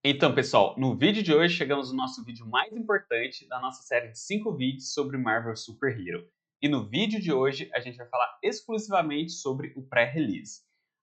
Então, pessoal, no vídeo de hoje chegamos no nosso vídeo mais importante da nossa série de 5 vídeos sobre Marvel Super Hero. E no vídeo de hoje a gente vai falar exclusivamente sobre o pré-release.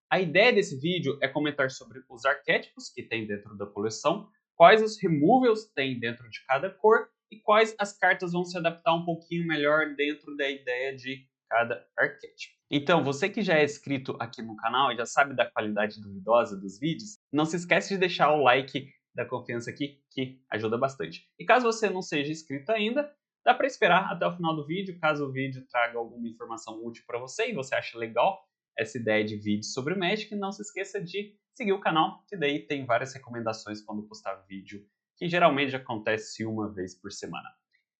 A ideia desse vídeo é comentar sobre os arquétipos que tem dentro da coleção, quais os removals tem dentro de cada cor e quais as cartas vão se adaptar um pouquinho melhor dentro da ideia de cada arquétipo. Então, você que já é inscrito aqui no canal e já sabe da qualidade duvidosa dos vídeos, não se esquece de deixar o like da confiança aqui, que ajuda bastante. E caso você não seja inscrito ainda, dá para esperar até o final do vídeo, caso o vídeo traga alguma informação útil para você e você acha legal essa ideia de vídeo sobre Magic, não se esqueça de seguir o canal, que daí tem várias recomendações quando postar vídeo, que geralmente acontece uma vez por semana.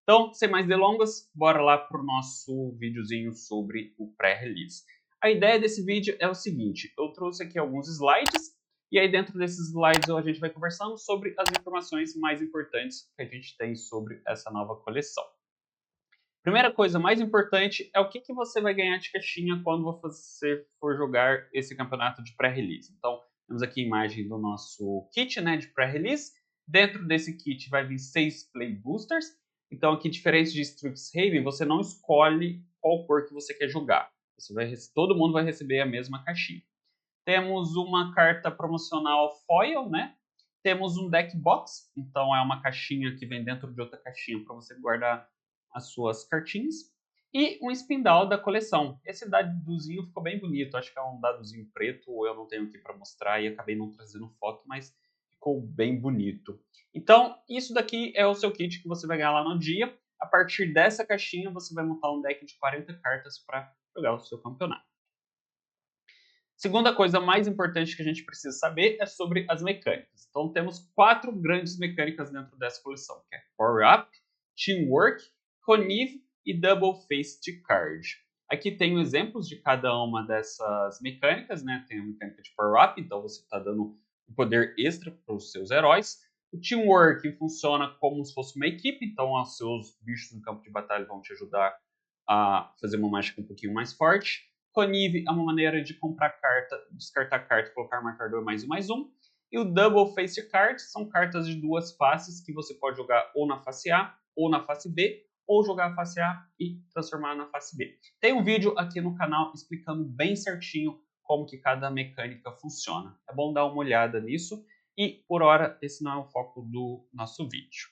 Então, sem mais delongas, bora lá para o nosso videozinho sobre o pré-release. A ideia desse vídeo é o seguinte, eu trouxe aqui alguns slides, e aí dentro desses slides a gente vai conversando sobre as informações mais importantes que a gente tem sobre essa nova coleção. Primeira coisa mais importante é o que você vai ganhar de caixinha quando você for jogar esse campeonato de pré-release. Então, temos aqui a imagem do nosso kit, né, de pré-release. Dentro desse kit vai vir 6 Play Boosters. Então, aqui, diferente de Strixhaven, você não escolhe qual cor que você quer jogar. Todo mundo vai receber a mesma caixinha. Temos uma carta promocional foil, né? Temos um deck box, então é uma caixinha que vem dentro de outra caixinha para você guardar as suas cartinhas. E um spindle da coleção. Esse dadozinho ficou bem bonito, acho que é um dadozinho preto, eu não tenho aqui para mostrar e acabei não trazendo foto, mas ficou bem bonito. Então, isso daqui é o seu kit que você vai ganhar lá no dia. A partir dessa caixinha, você vai montar um deck de 40 cartas para jogar o seu campeonato. Segunda coisa mais importante que a gente precisa saber é sobre as mecânicas. Então temos 4 grandes mecânicas dentro dessa coleção, que é Power Up, Teamwork, Connive e Double Faced Card. Aqui tem exemplos de cada uma dessas mecânicas, né? Tem a mecânica de Power Up, então você está dando um poder extra para os seus heróis. O Teamwork funciona como se fosse uma equipe, então os seus bichos no campo de batalha vão te ajudar a fazer uma mágica um pouquinho mais forte. Connive é uma maneira de comprar carta, descartar carta e colocar marcador mais um. E o Double Face Card são cartas de duas faces que você pode jogar ou na face A ou na face B, ou jogar a face A e transformar na face B. Tem um vídeo aqui no canal explicando bem certinho como que cada mecânica funciona. É bom dar uma olhada nisso e, por hora, esse não é o foco do nosso vídeo.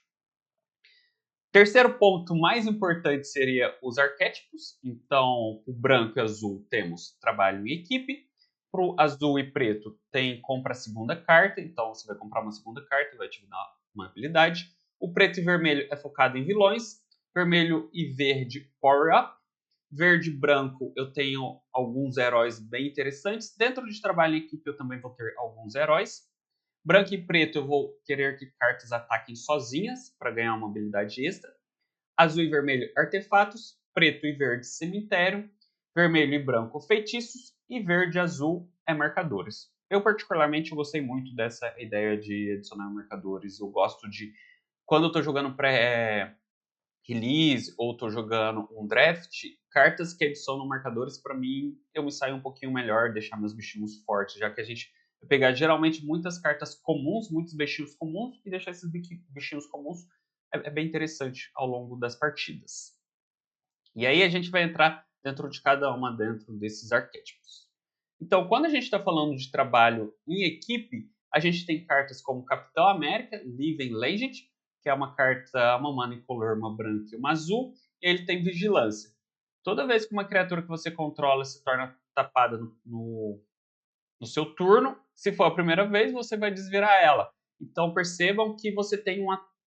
Terceiro ponto mais importante seria os arquétipos. Então, o branco e azul temos trabalho em equipe. Para o azul e preto tem compra a segunda carta. Então, você vai comprar uma segunda carta e vai te dar uma habilidade. O preto e vermelho é focado em vilões. Vermelho e verde, Power Up. Verde e branco eu tenho alguns heróis bem interessantes. Dentro de trabalho em equipe eu também vou ter alguns heróis. Branco e preto eu vou querer que cartas ataquem sozinhas para ganhar uma habilidade extra. Azul e vermelho, artefatos. Preto e verde, cemitério. Vermelho e branco, feitiços. E verde e azul é marcadores. Eu particularmente gostei muito dessa ideia de adicionar marcadores. Eu gosto de, quando eu estou jogando pré-release ou estou jogando um draft, cartas que adicionam marcadores, para mim, eu me saio um pouquinho melhor, deixar meus bichinhos fortes, já que a gente vai pegar geralmente muitas cartas comuns, muitos bichinhos comuns, e deixar esses bichinhos comuns é bem interessante ao longo das partidas. E aí a gente vai entrar dentro de cada uma dentro desses arquétipos. Então, quando a gente está falando de trabalho em equipe, a gente tem cartas como Capitão América, Living Legend, que é uma carta, uma mana incolor, uma branca e uma azul, e ele tem vigilância. Toda vez que uma criatura que você controla se torna tapada no seu turno, se for a primeira vez, você vai desvirar ela. Então percebam que você tem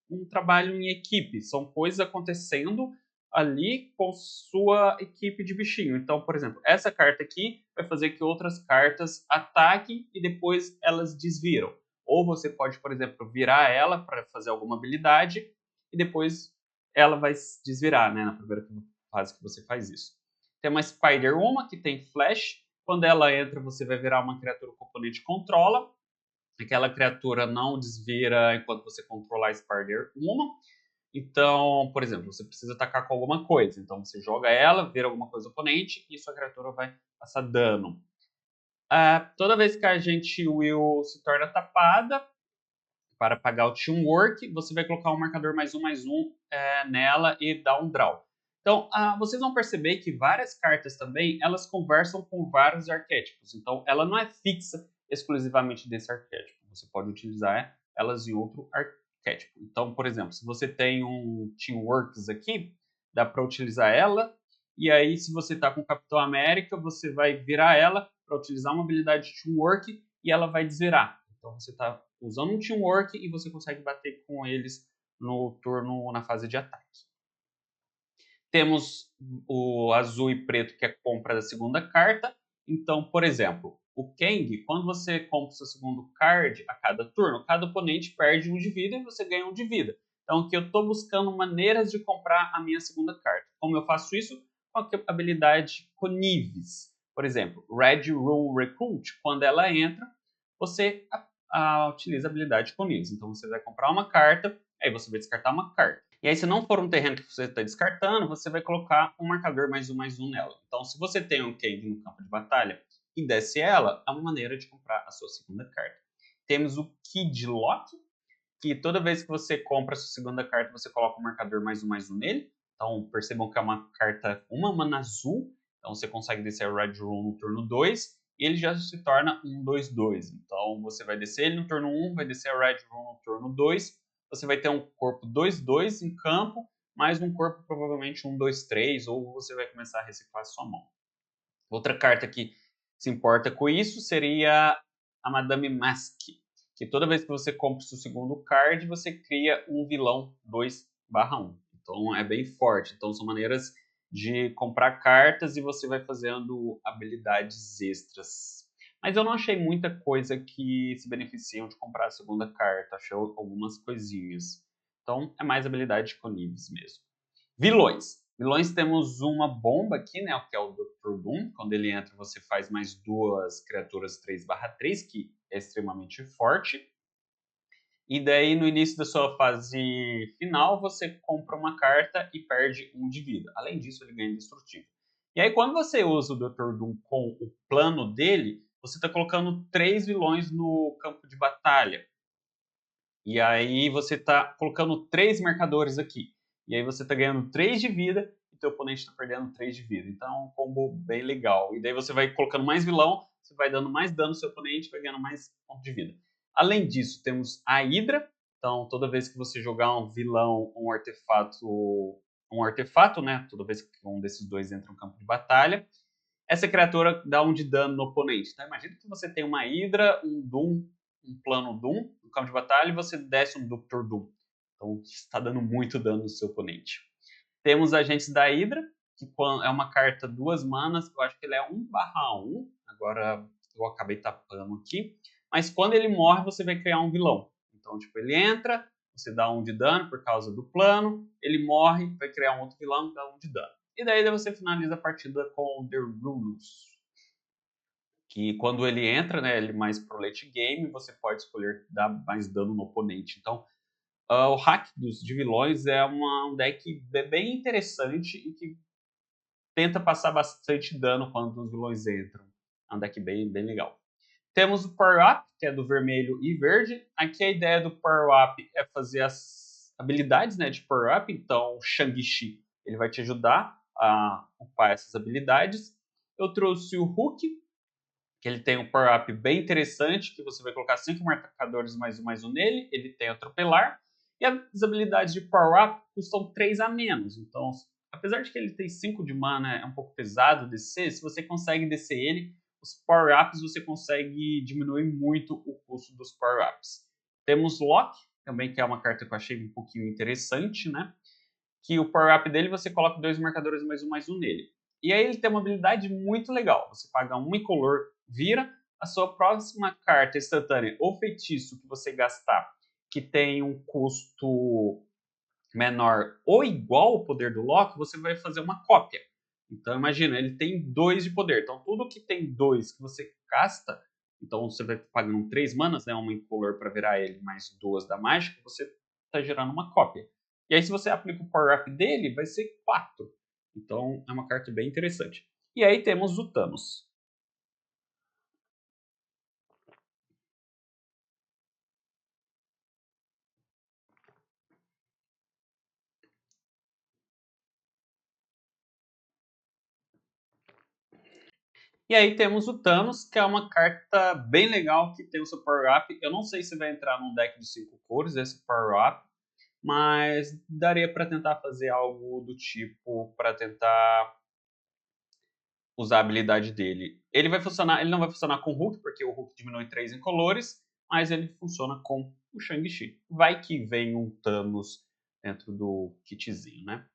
um trabalho em equipe, são coisas acontecendo ali com sua equipe de bichinho. Então, por exemplo, essa carta aqui vai fazer que outras cartas ataquem e depois elas desviram. Ou você pode, por exemplo, virar ela para fazer alguma habilidade e depois ela vai desvirar, né, na primeira fase que você faz isso. Tem uma Spider-Woman que tem Flash. Quando ela entra, você vai virar uma criatura que o oponente controla. Aquela criatura não desvira enquanto você controlar a Spider-Woman. Então, por exemplo, você precisa atacar com alguma coisa. Então, você joga ela, vira alguma coisa oponente e sua criatura vai passar dano. Toda vez que a gente Will se torna tapada, para pagar o Teamwork, você vai colocar um marcador mais um nela e dar um draw. Então, vocês vão perceber que várias cartas também, elas conversam com vários arquétipos. Então, ela não é fixa exclusivamente desse arquétipo. Você pode utilizar elas em outro arquétipo. Então, por exemplo, se você tem um Teamworks aqui, dá para utilizar ela. E aí, se você está com o Capitão América, você vai virar ela para utilizar uma habilidade de Teamwork e ela vai desvirar. Então, você está usando um Teamwork e você consegue bater com eles no turno, na fase de ataque. Temos o azul e preto, que é a compra da segunda carta. Então, por exemplo, o Kang, quando você compra o seu segundo card a cada turno, cada oponente perde um de vida e você ganha um de vida. Então, aqui eu estou buscando maneiras de comprar a minha segunda carta. Como eu faço isso? Com a habilidade Connives. Por exemplo, Red Room Recruit, quando ela entra, você utiliza a habilidade Connives. Então, você vai comprar uma carta, aí você vai descartar uma carta. E aí, se não for um terreno que você está descartando, você vai colocar um marcador mais um nela. Então, se você tem um Kang no campo de batalha e desce ela, é uma maneira de comprar a sua segunda carta. Temos o Kid Lock, que toda vez que você compra a sua segunda carta, você coloca um marcador mais um nele. Então, percebam que é uma carta, uma mana azul. Então, você consegue descer o Red Room no turno 2 e ele já se torna um 2/2. Então, você vai descer ele no turno 1, vai descer a Red Room no turno 2. Você vai ter um corpo 2/2 em campo, mais um corpo provavelmente 1/2/3, ou você vai começar a reciclar a sua mão. Outra carta que se importa com isso seria a Madame Mask, que toda vez que você compra o seu segundo card, você cria um vilão 2/1. Então é bem forte. Então são maneiras de comprar cartas e você vai fazendo habilidades extras. Mas eu não achei muita coisa que se beneficiam de comprar a segunda carta. Achei algumas coisinhas. Então é mais habilidade com níveis mesmo. Vilões. Vilões temos uma bomba aqui, né, que é o Dr. Doom. Quando ele entra, você faz mais duas criaturas 3/3, que é extremamente forte. E daí, no início da sua fase final, você compra uma carta e perde um de vida. Além disso, ele ganha indestrutível. E aí, quando você usa o Dr. Doom com o plano dele, você está colocando 3 vilões no campo de batalha. E aí você está colocando 3 marcadores aqui. E aí você está ganhando 3 de vida e teu oponente está perdendo 3 de vida. Então é um combo bem legal. E daí você vai colocando mais vilão, você vai dando mais dano no seu oponente, vai ganhando mais ponto de vida. Além disso, temos a Hydra. Então toda vez que você jogar um vilão, um artefato, né? Toda vez que um desses dois entra no campo de batalha, essa criatura dá um de dano no oponente. Então imagina que você tem uma Hydra, um Doom, um plano Doom no campo de batalha e você desce um Dr. Doom. Então está dando muito dano no seu oponente. Temos Agentes da Hydra, que é uma carta 2 manas, eu acho que ele é 1/1, agora eu acabei tapando aqui. Mas quando ele morre, você vai criar um vilão. Então, tipo, ele entra, você dá 1 de dano por causa do plano, ele morre, vai criar um outro vilão, dá 1 de dano. E daí você finaliza a partida com The Rules, que quando ele entra, né, ele mais pro late game, você pode escolher dar mais dano no oponente. Então, o hack de vilões é um deck bem interessante e que tenta passar bastante dano quando os vilões entram. É um deck bem legal. Temos o Power Up, que é do vermelho e verde. Aqui a ideia do Power Up é fazer as habilidades, né, de Power Up. Então, o Shang-Chi ele vai te ajudar a upar essas habilidades. Eu trouxe o Hulk, que ele tem um power-up bem interessante, que você vai colocar 5 marcadores mais um nele, ele tem atropelar, e as habilidades de power-up custam 3 a menos. Então, apesar de que ele tem 5 de mana, é um pouco pesado descer, se você consegue descer ele, os power-ups você consegue diminuir muito o custo dos power-ups. Temos Loki, também que é uma carta que eu achei um pouquinho interessante, né? Que o power-up dele você coloca 2 marcadores mais um nele. E aí ele tem uma habilidade muito legal. Você paga 1 incolor, vira a sua próxima carta instantânea ou feitiço que você gastar, que tem um custo menor ou igual ao poder do Loki, você vai fazer uma cópia. Então imagina, ele tem 2 de poder. Então tudo que tem 2 que você casta, então você vai pagando 3 manas, né, uma incolor para virar ele, mais 2 da mágica, você está gerando uma cópia. E aí se você aplica o power-up dele, vai ser 4. Então é uma carta bem interessante. E aí temos o Thanos. E aí temos o Thanos, que é uma carta bem legal que tem o seu power-up. Eu não sei se vai entrar num deck de 5 cores esse power-up, mas daria para tentar fazer algo do tipo para tentar usar a habilidade dele. Ele não vai funcionar com o Hulk, porque o Hulk diminui 3 em colores, mas ele funciona com o Shang-Chi. Vai que vem um Thanos dentro do kitzinho, né?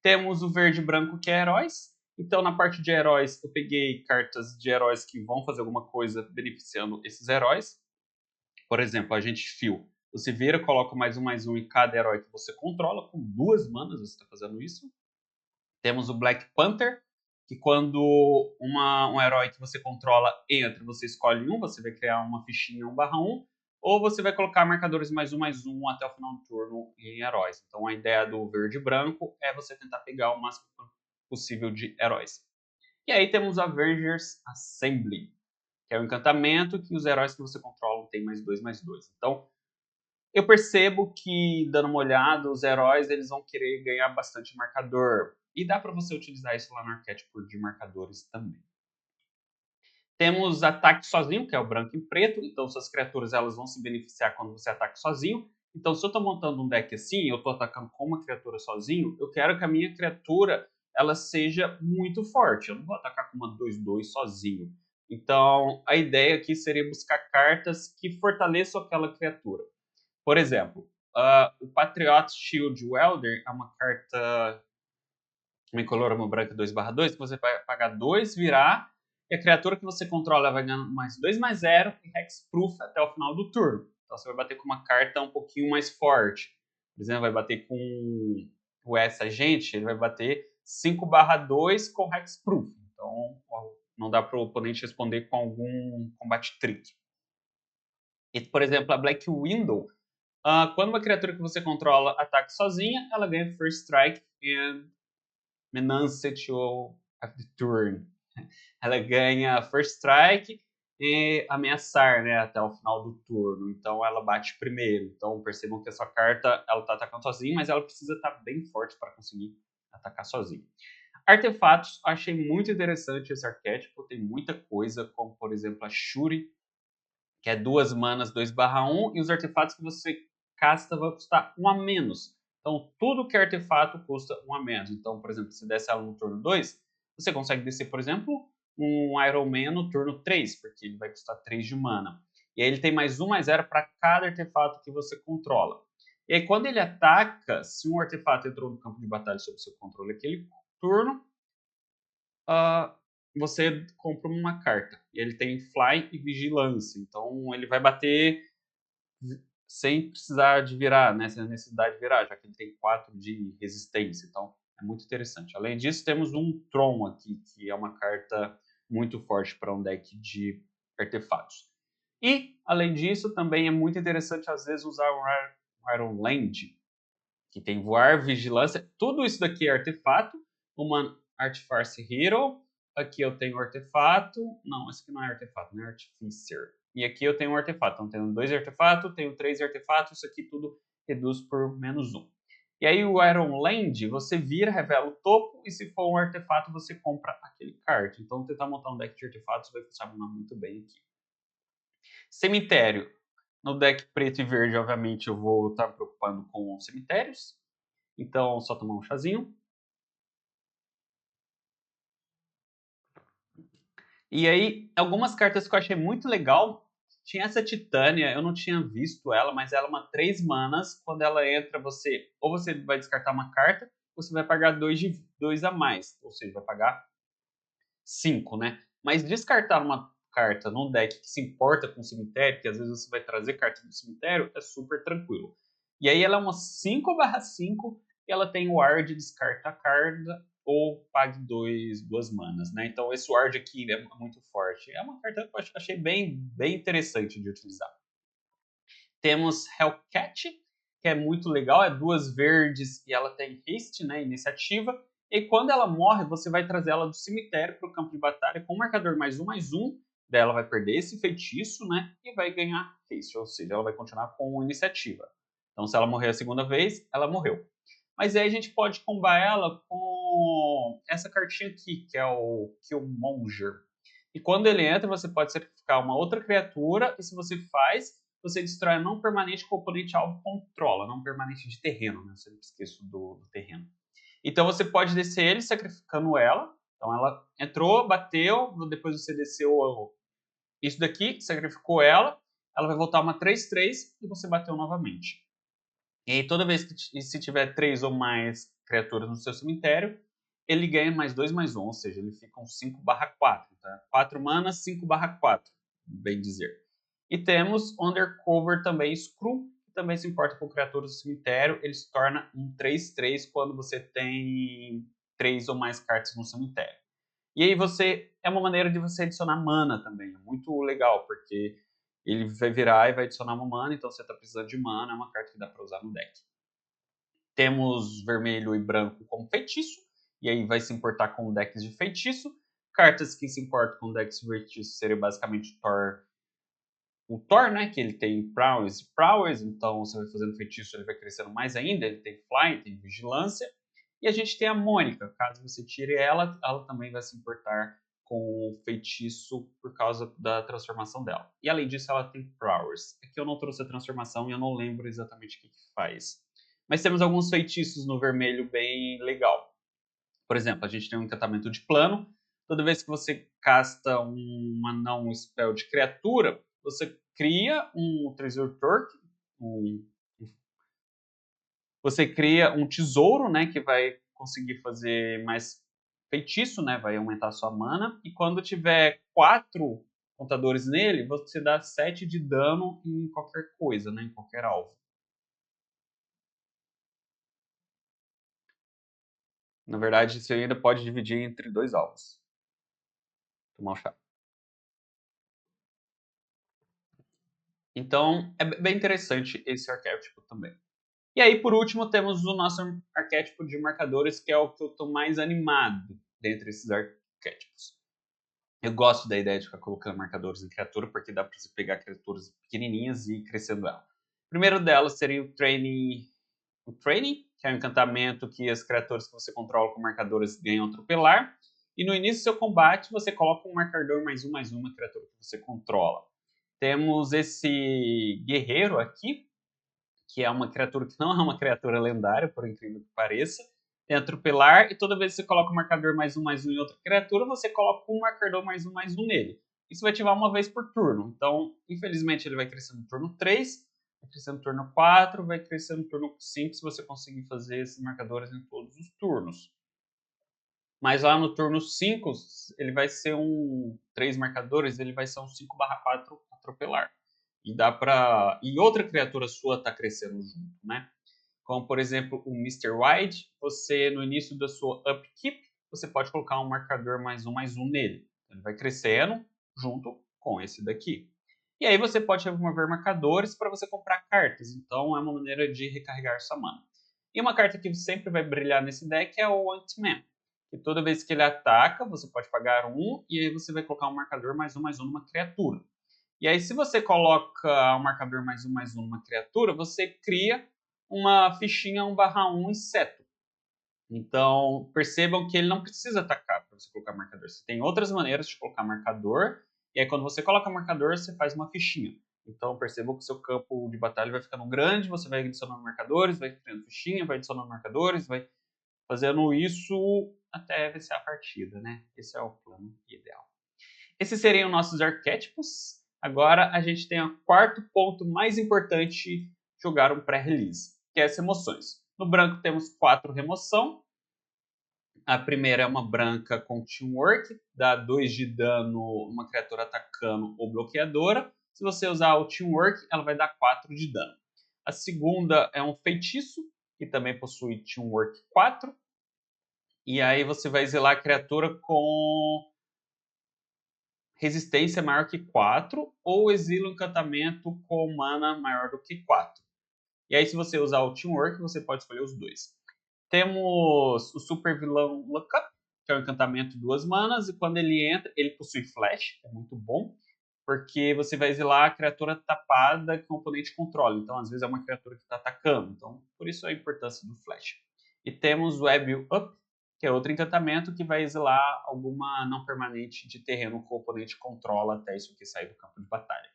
Temos o verde e branco, que é heróis. Então, na parte de heróis, eu peguei cartas de heróis que vão fazer alguma coisa beneficiando esses heróis. Por exemplo, Agente Fio. Você vira, coloca mais um em cada herói que você controla. Com 2 manas você está fazendo isso. Temos o Black Panther, que quando um herói que você controla entra, você escolhe um, você vai criar uma fichinha 1/1, ou você vai colocar marcadores mais um até o final do turno em heróis. Então a ideia do verde e branco é você tentar pegar o máximo possível de heróis. E aí temos Avengers Assembly, que é um encantamento que os heróis que você controla têm mais dois. Então, eu percebo que, dando uma olhada, os heróis eles vão querer ganhar bastante marcador. E dá para você utilizar isso lá no arquétipo de marcadores também. Temos ataque sozinho, que é o branco e preto. Então, suas criaturas elas vão se beneficiar quando você ataca sozinho. Então, se eu estou montando um deck assim, eu estou atacando com uma criatura sozinho, eu quero que a minha criatura ela seja muito forte. Eu não vou atacar com uma 2/2 sozinho. Então, a ideia aqui seria buscar cartas que fortaleçam aquela criatura. Por exemplo, o Patriot Shield Welder é uma carta uma incolor, uma branca 2/2, que você vai pagar 2, virar, e a criatura que você controla vai ganhando mais 2/0 e Hexproof até o final do turno. Então você vai bater com uma carta um pouquinho mais forte. Por exemplo, vai bater com o S-Agente, ele vai bater 5/2 com Hexproof. Então não dá para o oponente responder com algum combate trick. E, por exemplo, a Black Widow, quando uma criatura que você controla ataca sozinha, ela ganha First Strike and Menace of the Turn. Ela ganha First Strike e ameaçar, né, até o final do turno. Então ela bate primeiro. Então percebam que a sua carta ela tá atacando sozinha, mas ela precisa estar bem forte para conseguir atacar sozinha. Artefatos, achei muito interessante esse arquétipo. Tem muita coisa, como por exemplo a Shuri, que é 2 manas 2/1, e os artefatos que você casta vai custar 1 a menos. Então, tudo que é artefato custa 1 a menos. Então, por exemplo, se desce ela no turno 2, você consegue descer, por exemplo, um Iron Man no turno 3, porque ele vai custar 3 de mana. E aí ele tem mais 0 para cada artefato que você controla. E aí, quando ele ataca, se um artefato entrou no campo de batalha sob seu controle aquele turno, você compra uma carta. E ele tem Fly e Vigilância. Então ele vai bater sem precisar de virar, né? Sem necessidade de virar, já que ele tem 4 de resistência. Então é muito interessante. Além disso, temos um Tron aqui, que é uma carta muito forte para um deck de artefatos. E, além disso, também é muito interessante, às vezes, usar o Iron Land, que tem voar, vigilância. Tudo isso daqui é artefato. Uma Artificer Hero. Aqui eu tenho artefato. Não, esse aqui não é artefato, né? Artificer. E aqui eu tenho um artefato. Então, tenho 2 artefatos, tenho 3 artefatos. Isso aqui tudo reduz por -1. E aí o Iron Land, você vira, revela o topo, e se for um artefato, você compra aquele card. Então, tentar montar um deck de artefatos vai funcionar muito bem aqui. Cemitério. No deck preto e verde, obviamente, eu vou estar me preocupando com cemitérios. Então, só tomar um chazinho. E aí, algumas cartas que eu achei muito legal. Tinha essa Titânia, eu não tinha visto ela, mas ela é uma 3 manas. Quando ela entra, ou você vai descartar uma carta, ou você vai pagar 2 a mais. Ou seja, vai pagar 5, né? Mas descartar uma carta num deck que se importa com o cemitério, que às vezes você vai trazer cartas do cemitério, é super tranquilo. E aí ela é uma 5/5 e ela tem o ar de descarta a carta ou pague 2 manas, né? Então esse ward aqui é muito forte. É uma carta que eu achei bem interessante de utilizar. Temos Hellcat, que é muito legal, é 2 verdes e ela tem haste, né, iniciativa. E quando ela morre, você vai trazer ela do cemitério para o campo de batalha com um marcador +1/+1. Daí ela vai perder esse feitiço, né, e vai ganhar haste, ou seja, ela vai continuar com iniciativa. Então se ela morrer a segunda vez, ela morreu. Mas aí a gente pode combar ela com essa cartinha aqui, que é o Killmonger. E quando ele entra, você pode sacrificar uma outra criatura, e se você faz, você destrói a não permanente que o oponente alvo controla, não permanente de terreno, né? Eu sempre esqueço do terreno. Então você pode descer ele sacrificando ela. Então ela entrou, bateu, depois você desceu isso daqui, sacrificou ela vai voltar uma 3/3 e você bateu novamente. E aí toda vez que se tiver 3 ou mais criaturas no seu cemitério, ele ganha mais 2/1, ou seja, ele fica um 5/4, tá? 4 manas, 5/4, bem dizer. E temos Undercover também, Screw, que também se importa com criaturas do cemitério, ele se torna um 3/3 quando você tem 3 ou mais cartas no cemitério. E aí é uma maneira de você adicionar mana também, é muito legal, porque ele vai virar e vai adicionar uma mana, então você está precisando de mana, é uma carta que dá para usar no deck. Temos vermelho e branco como feitiço, e aí vai se importar com decks de feitiço. Cartas que se importam com decks de feitiço seriam basicamente o Thor, né, que ele tem Prowess, então você vai fazendo feitiço, ele vai crescendo mais ainda, ele tem Fly, tem Vigilância. E a gente tem a Mônica, caso você tire ela, ela também vai se importar com o feitiço por causa da transformação dela. E além disso, ela tem Prowess. Aqui eu não trouxe a transformação e eu não lembro exatamente o que faz. Mas temos alguns feitiços no vermelho bem legal. Por exemplo, a gente tem um encantamento de plano. Toda vez que você casta uma não spell de criatura, você cria um Treasure Torque, você cria um tesouro, né, que vai conseguir fazer mais feitiço, né, vai aumentar a sua mana. E quando tiver 4 contadores nele, você dá 7 de dano em qualquer coisa, né, em qualquer alvo. Na verdade, você ainda pode dividir entre 2 alvos. Tomar um chá. Então, é bem interessante esse arquétipo também. E aí, por último, temos o nosso arquétipo de marcadores, que é o que eu estou mais animado dentre esses arquétipos. Eu gosto da ideia de ficar colocando marcadores em criatura, porque dá para você pegar criaturas pequenininhas e ir crescendo ela. O primeiro delas seria o Training, que é um encantamento que as criaturas que você controla com marcadores ganham atropelar. E no início do seu combate, você coloca um marcador +1/+1 na criatura que você controla. Temos esse guerreiro aqui, que é uma criatura que não é uma criatura lendária, por incrível que pareça. Tem atropelar, e toda vez que você coloca um marcador +1/+1 em outra criatura, você coloca um marcador +1/+1 nele. Isso vai ativar uma vez por turno. Então, infelizmente, ele vai crescer no turno 3, vai crescer no turno 4, vai crescer no turno 5, se você conseguir fazer esses marcadores em todos os turnos. Mas lá no turno 5, ele vai ser 3 marcadores, ele vai ser um 5/4 atropelar. E dá pra. E outra criatura sua tá crescendo junto, né? Como, por exemplo, o Mr. Wide, você, no início da sua upkeep, você pode colocar um marcador +1/+1 nele. Ele vai crescendo junto com esse daqui. E aí você pode remover marcadores para você comprar cartas. Então é uma maneira de recarregar sua mana. E uma carta que sempre vai brilhar nesse deck é o Ant-Man. Que toda vez que ele ataca, você pode pagar 1 e aí você vai colocar um marcador +1/+1 numa criatura. E aí, se você coloca um marcador +1/+1 numa criatura, você cria uma fichinha 1/1 inseto. Então, percebam que ele não precisa atacar para você colocar marcador. Você tem outras maneiras de colocar marcador, e aí quando você coloca marcador, você faz uma fichinha. Então, percebam que o seu campo de batalha vai ficando grande, você vai adicionando marcadores, vai criando fichinha, vai adicionando marcadores, vai fazendo isso até vencer a partida, né? Esse é o plano ideal. Esses seriam nossos arquétipos. Agora a gente tem o quarto ponto mais importante: jogar um pré-release, que é as remoções. No branco temos 4 remoção. A primeira é uma branca com Teamwork, dá 2 de dano uma criatura atacando ou bloqueadora. Se você usar o Teamwork, ela vai dar 4 de dano. A segunda é um feitiço, que também possui Teamwork 4. E aí você vai exilar a criatura com resistência maior que 4 ou exila um encantamento com mana maior do que 4. E aí, se você usar o Teamwork, você pode escolher os dois. Temos o Super Vilão Lookup, que é um encantamento 2 manas, e quando ele entra, ele possui Flash, é muito bom, porque você vai exilar a criatura tapada que o oponente controla. Então, às vezes, é uma criatura que está atacando. Então, por isso a importância do Flash. E temos o Web Up, que é outro encantamento que vai exilar alguma não permanente de terreno que o oponente controla até isso aqui sair do campo de batalha.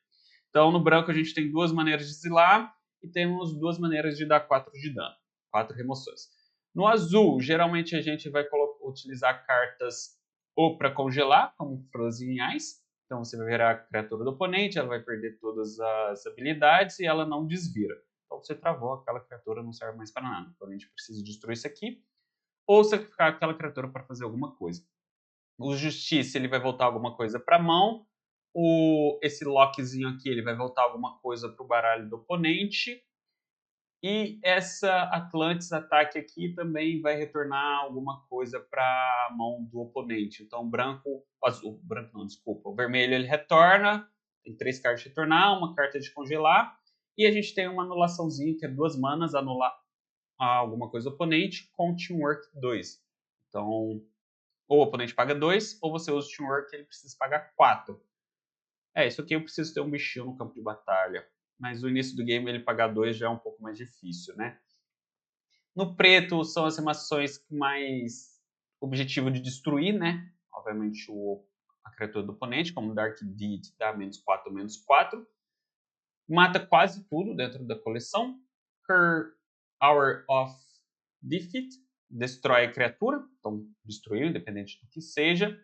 Então, no branco a gente tem duas maneiras de exilar e temos duas maneiras de dar 4 de dano, 4 remoções. No azul, geralmente a gente vai utilizar cartas ou para congelar, como Frozen Ice. Então você vai virar a criatura do oponente, ela vai perder todas as habilidades e ela não desvira. Então você travou, aquela criatura não serve mais para nada. Então a gente precisa destruir isso aqui ou sacrificar aquela criatura para fazer alguma coisa. O Justiça ele vai voltar alguma coisa para a mão. Esse lockzinho aqui ele vai voltar alguma coisa para o baralho do oponente. E essa Atlantis ataque aqui também vai retornar alguma coisa para a mão do oponente. Então branco, azul, branco não, desculpa. O vermelho ele retorna, tem 3 cartas de retornar, uma carta de congelar. E a gente tem uma anulaçãozinha que é 2 manas, anular alguma coisa do oponente com Teamwork 2. Então, ou o oponente paga 2, ou você usa o Teamwork ele precisa pagar 4. Isso aqui eu preciso ter um bichinho no campo de batalha. Mas no início do game ele pagar 2 já é um pouco mais difícil, né? No preto são as remações que mais objetivo de destruir, né? Obviamente a criatura do oponente, como Dark Deed dá -4/-4. Mata quase tudo dentro da coleção. Hour of Defeat, destrói a criatura, então destruiu, independente do que seja.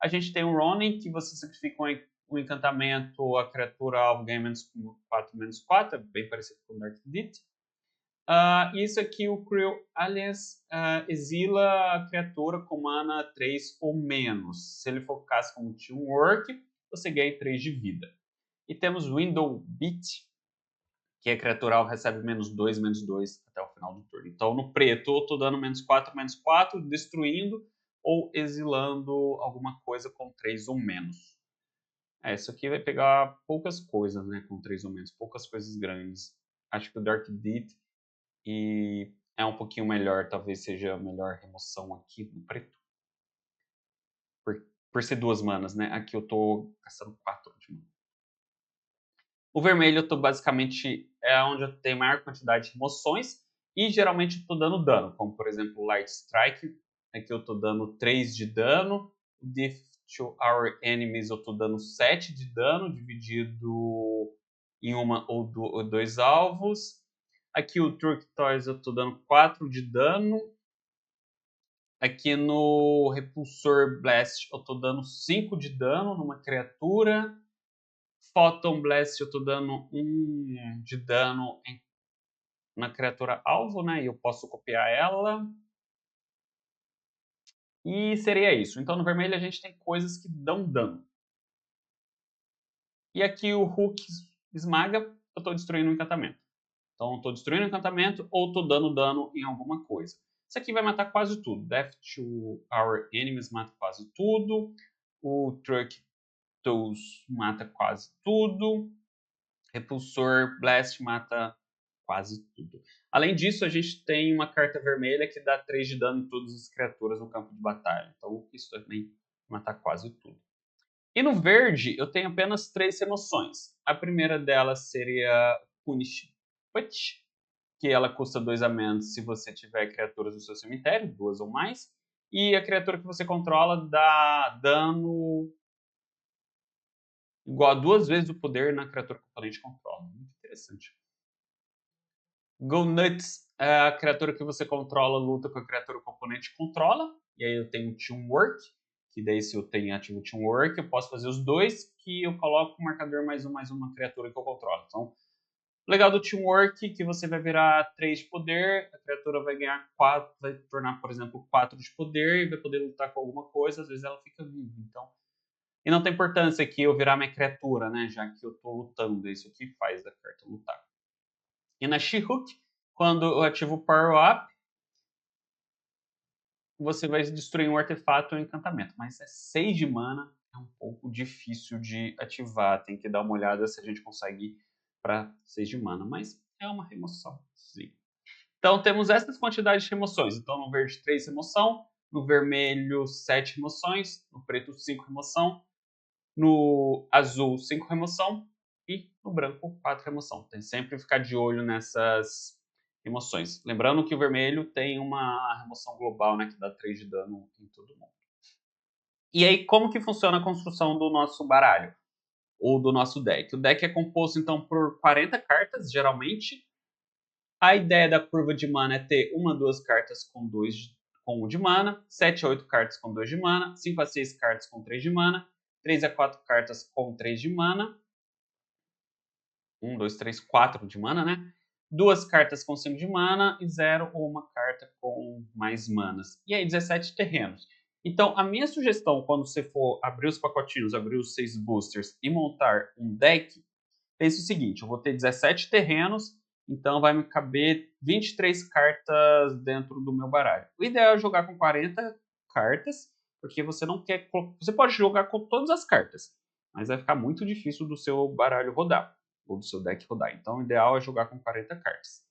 A gente tem o Ronin, que você sacrifica um encantamento, a criatura alvo ganha -4/-4, é bem parecido com o Dark Deed. Isso aqui, o Cruel Alliance exila a criatura com mana 3 ou menos. Se ele focasse como Teamwork, você ganha 3 de vida. E temos Window Beat, que a criatura alvo recebe -2/-2 até o final do turno. Então, no preto, eu estou dando -4/-4, destruindo ou exilando alguma coisa com 3 ou menos. Isso aqui vai pegar poucas coisas, né, com 3 ou menos, poucas coisas grandes. Acho que o Dark Deed e é um pouquinho melhor, talvez seja a melhor remoção aqui no preto. Por ser 2 manas, né? Aqui eu tô gastando 4 de mana. O vermelho eu tô basicamente onde eu tenho maior quantidade de remoções e geralmente eu tô dando dano, como por exemplo Light Strike, aqui eu tô dando 3 de dano, Death to Our Enemies eu tô dando 7 de dano, dividido em uma ou 2 alvos. Aqui o Turquoise eu tô dando 4 de dano. Aqui no Repulsor Blast eu tô dando 5 de dano numa criatura. Photon Blast eu tô dando 1 de dano na criatura alvo, né? E eu posso copiar ela. E seria isso. Então no vermelho a gente tem coisas que dão dano. E aqui o Hook esmaga, eu tô destruindo o encantamento. Então, estou destruindo o encantamento ou estou dando dano em alguma coisa. Isso aqui vai matar quase tudo. Death to Our Enemies mata quase tudo. O Truck Tools mata quase tudo. Repulsor Blast mata quase tudo. Além disso, a gente tem uma carta vermelha que dá 3 de dano em todas as criaturas no campo de batalha. Então, isso também mata quase tudo. E no verde, eu tenho apenas 3 remoções. A primeira delas seria Punish Put, que ela custa 2 a menos se você tiver criaturas no seu cemitério, 2 ou mais. E a criatura que você controla dá dano igual a 2 vezes o poder na criatura que o oponente controla. Muito interessante. Go Nuts, a criatura que você controla luta com a criatura que o oponente controla. E aí eu tenho Teamwork, que daí se eu tenho ativo Teamwork, eu posso fazer os dois, que eu coloco o marcador mais uma criatura que eu controlo. Então, o legal do Teamwork que você vai virar 3 de poder, a criatura vai ganhar 4, vai tornar, por exemplo, 4 de poder e vai poder lutar com alguma coisa, às vezes ela fica viva. Então, e não tem importância aqui eu virar minha criatura, né? Já que eu tô lutando, isso aqui faz a carta lutar. E na She-Hook, quando eu ativo o Power Up, você vai destruir um artefato ou um encantamento. Mas é 6 de mana, é um pouco difícil de ativar. Tem que dar uma olhada se a gente consegue ir para 6 de mana. Mas é uma remoção, sim. Então temos essas quantidades de remoções. Então no verde 3 remoção, no vermelho 7 remoções, no preto 5 remoção, no azul 5 remoção e no branco 4 remoção. Tem sempre que ficar de olho nessas remoções. Lembrando que o vermelho tem uma remoção global, né, que dá 3 de dano em todo mundo. E aí, como que funciona a construção do nosso baralho? Ou do nosso deck? O deck é composto, então, por 40 cartas, geralmente. A ideia da curva de mana é ter 1 a 2 cartas com 1 de mana, 7 a 8 cartas com 2 de mana, 5 a 6 cartas com 3 de mana, 3 a 4 cartas com 3 de mana, 1, 2, 3, 4 de mana, né? 2 cartas com 5 de mana e 0 ou 1 carta com mais manas. E aí, 17 terrenos. Então, a minha sugestão, quando você for abrir os pacotinhos, abrir os 6 boosters e montar um deck, pense o seguinte: eu vou ter 17 terrenos, então vai me caber 23 cartas dentro do meu baralho. O ideal é jogar com 40 cartas, porque você não quer. Você pode jogar com todas as cartas, mas vai ficar muito difícil do seu baralho rodar, ou do seu deck rodar. Então o ideal é jogar com 40 cartas.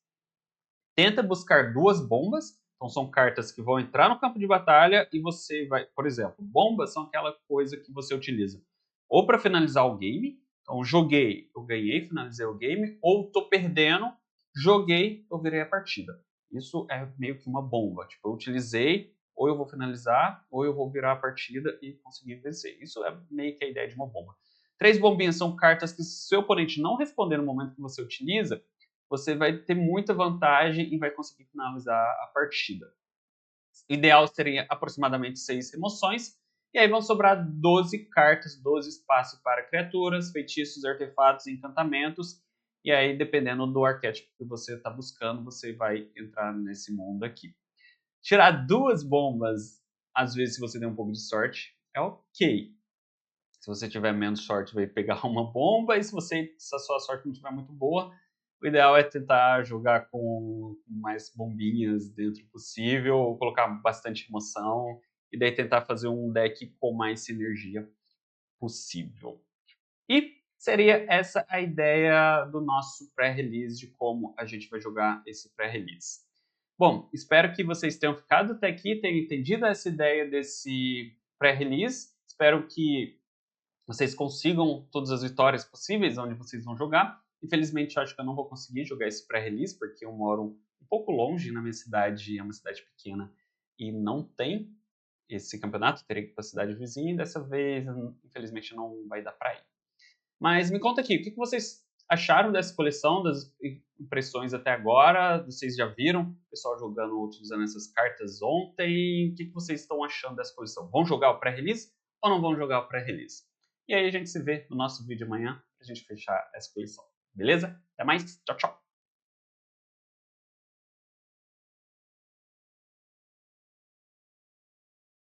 Tenta buscar 2 bombas. Então são cartas que vão entrar no campo de batalha e você vai, por exemplo, bombas são aquela coisa que você utiliza ou para finalizar o game. Então joguei, eu ganhei, finalizei o game, ou tô perdendo, joguei, eu virei a partida. Isso é meio que uma bomba. Tipo, eu utilizei, ou eu vou finalizar, ou eu vou virar a partida e conseguir vencer. Isso é meio que a ideia de uma bomba. 3 bombinhas são cartas que, se o seu oponente não responder no momento que você utiliza, você vai ter muita vantagem e vai conseguir finalizar a partida. Ideal seria aproximadamente 6 remoções, e aí vão sobrar 12 cartas, 12 espaços para criaturas, feitiços, artefatos e encantamentos, e aí dependendo do arquétipo que você está buscando, você vai entrar nesse mundo aqui. Tirar 2 bombas, às vezes se você der um pouco de sorte, é ok. Se você tiver menos sorte, vai pegar uma bomba, e se a sua sorte não estiver muito boa, o ideal é tentar jogar com mais bombinhas dentro possível, ou colocar bastante emoção, e daí tentar fazer um deck com mais sinergia possível. E seria essa a ideia do nosso pré-release, de como a gente vai jogar esse pré-release. Bom, espero que vocês tenham ficado até aqui, tenham entendido essa ideia desse pré-release. Espero que vocês consigam todas as vitórias possíveis onde vocês vão jogar. Infelizmente, eu acho que eu não vou conseguir jogar esse pré-release, porque eu moro um pouco longe na minha cidade, é uma cidade pequena, e não tem esse campeonato, teria que ir para a cidade vizinha, e dessa vez, infelizmente, não vai dar para ir. Mas me conta aqui, o que vocês acharam dessa coleção, das impressões até agora? Vocês já viram o pessoal jogando, utilizando essas cartas ontem? O que vocês estão achando dessa coleção? Vão jogar o pré-release ou não vão jogar o pré-release? E aí a gente se vê no nosso vídeo amanhã pra gente fechar essa coleção. Beleza? Até mais. Tchau, tchau.